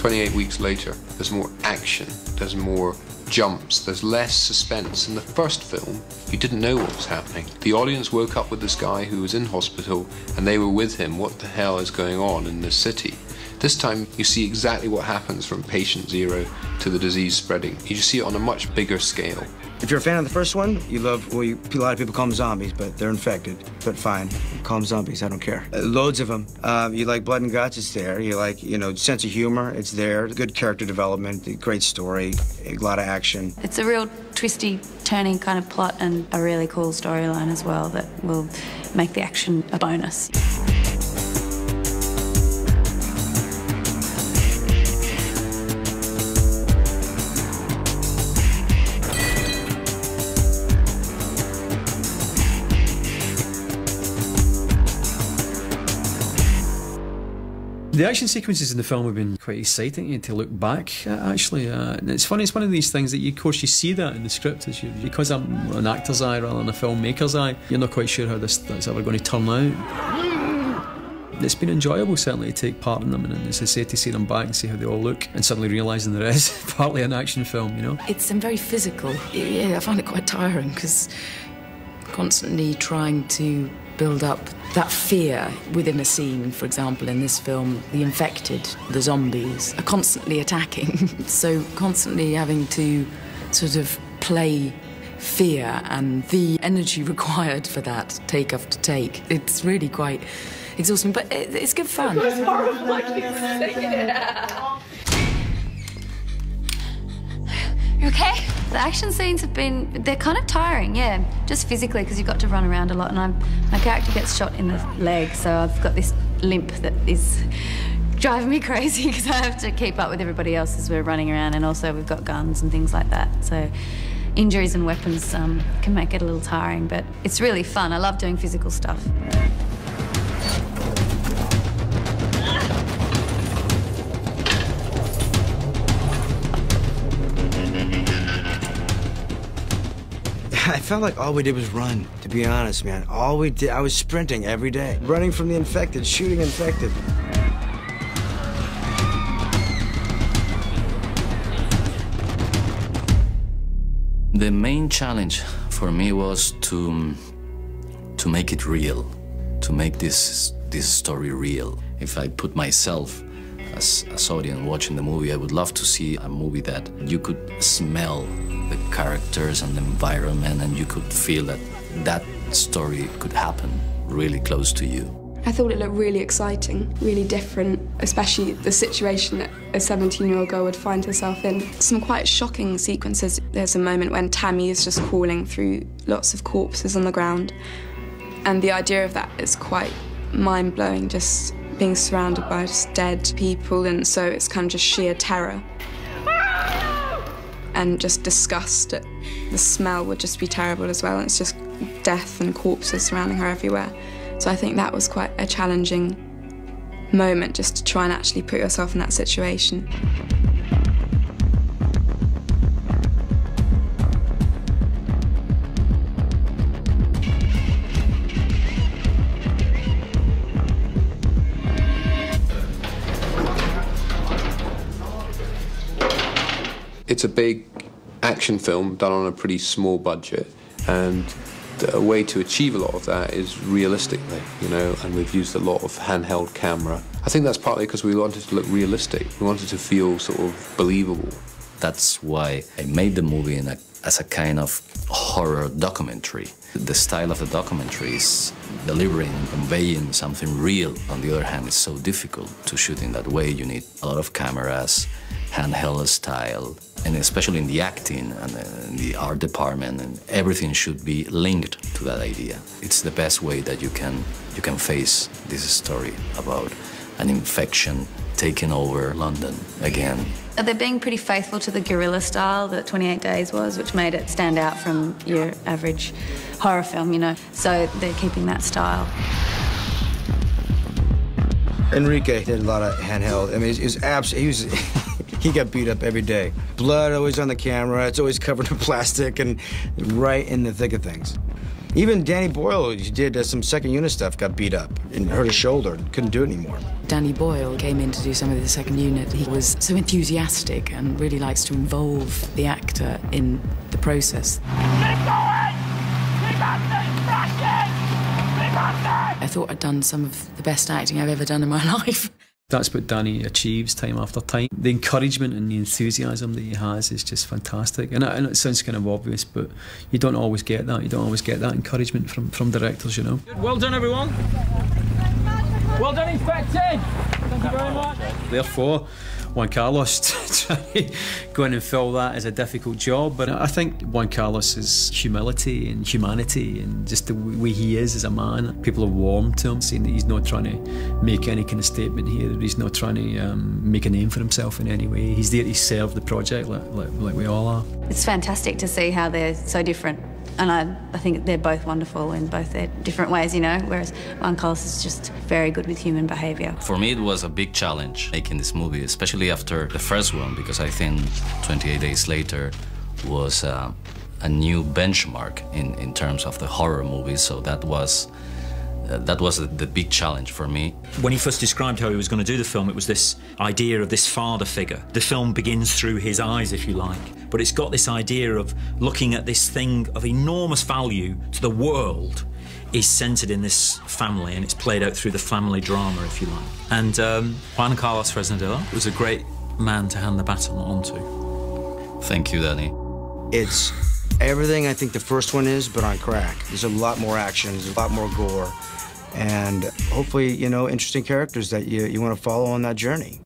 28 weeks later, there's more action, there's more jumps, there's less suspense. In the first film, you didn't know what was happening. The audience woke up with this guy who was in hospital, and they were with him. What the hell is going on in this city? This time, you see exactly what happens from patient zero to the disease spreading. You just see it on a much bigger scale. If you're a fan of the first one, you love, well, a lot of people call them zombies, but they're infected. But fine, call them zombies, I don't care. Loads of them. You like blood and guts, it's there. You like, sense of humor, it's there. Good character development, great story, a lot of action. It's a real twisty, turning kind of plot and a really cool storyline as well that will make the action a bonus. The action sequences in the film have been quite exciting to look back at, actually. It's funny, it's one of these things that, of course, you see that in the script. Because I'm an actor's eye rather than a filmmaker's eye, you're not quite sure how that's ever going to turn out. It's been enjoyable, certainly, to take part in them, and as I say, to see them back and see how they all look, and suddenly realising there is partly an action film, It's very physical. Yeah, I find it quite tiring, because constantly trying to build up that fear within a scene. For example, in this film, the infected, the zombies, are constantly attacking. So constantly having to sort of play fear and the energy required for that, take after take. It's really quite exhausting, but it's good fun. It's horrible, I keep saying it. You okay? The action scenes they're kind of tiring, yeah, just physically, because you've got to run around a lot, and my character gets shot in the leg, so I've got this limp that is driving me crazy because I have to keep up with everybody else as we're running around, and also we've got guns and things like that, so injuries and weapons can make it a little tiring, but it's really fun. I love doing physical stuff. I felt like all we did was run, to be honest, man. All we did, I was sprinting every day. Running from the infected, shooting infected. The main challenge for me was to make it real, to make this story real. If I put myself as audience watching the movie, I would love to see a movie that you could smell the characters and the environment, and you could feel that that story could happen really close to you. I thought it looked really exciting, really different, especially the situation that a 17-year-old girl would find herself in. Some quite shocking sequences. There's a moment when Tammy is just crawling through lots of corpses on the ground, and the idea of that is quite mind-blowing, just being surrounded by just dead people, and so it's kind of just sheer terror. And just disgust. The smell would just be terrible as well, and it's just death and corpses surrounding her everywhere. So I think that was quite a challenging moment, just to try and actually put yourself in that situation. It's a big action film done on a pretty small budget, and a way to achieve a lot of that is realistically, and we've used a lot of handheld camera. I think that's partly because we wanted to look realistic. We wanted to feel sort of believable. That's why I made the movie as a kind of horror documentary. The style of the documentary is delivering, conveying something real. On the other hand, it's so difficult to shoot in that way. You need a lot of cameras, handheld style, and especially in the acting and in the art department, and everything should be linked to that idea. It's the best way that you can face this story about an infection taking over London again. They're being pretty faithful to the guerrilla style that 28 Days was, which made it stand out from your average horror film, So they're keeping that style. Enrique did a lot of handheld. I mean, he got beat up every day. Blood always on the camera. It's always covered in plastic and right in the thick of things. Even Danny Boyle, who did some second unit stuff, got beat up and hurt his shoulder and couldn't do it anymore. Danny Danny Boyle came in to do some of the second unit. He was so enthusiastic and really likes to involve the actor in the process. Keep going! Keep on crashing! Keep on! I thought I'd done some of the best acting I've ever done in my life. That's what Danny achieves time after time. The encouragement and the enthusiasm that he has is just fantastic. And it sounds kind of obvious, but you don't always get that. You don't always get that encouragement from directors, you know. Well done, everyone. Well done, Infected. Thank you very much. Therefore, Juan Carlos trying to go in and fill that is a difficult job. But I think Juan Carlos's humility and humanity and just the way he is as a man, people are warm to him, saying that he's not trying to make any kind of statement here, that he's not trying to make a name for himself in any way. He's there to serve the project like we all are. It's fantastic to see how they're so different. And I think they're both wonderful in both their different ways, you know, whereas Juan Carlos is just very good with human behaviour. For me, it was a big challenge making this movie, especially after the first one, because I think 28 Days Later was a new benchmark in terms of the horror movies, so that was the big challenge for me. When he first described how he was going to do the film, it was this idea of this father figure. The film begins through his eyes, if you like, but it's got this idea of looking at this thing of enormous value to the world is centred in this family, and it's played out through the family drama, if you like. And Juan Carlos Fresnadillo was a great man to hand the baton on to. Thank you, Danny. It's everything I think the first one is, but on crack. There's a lot more action, there's a lot more gore, and hopefully, you know, interesting characters that you want to follow on that journey.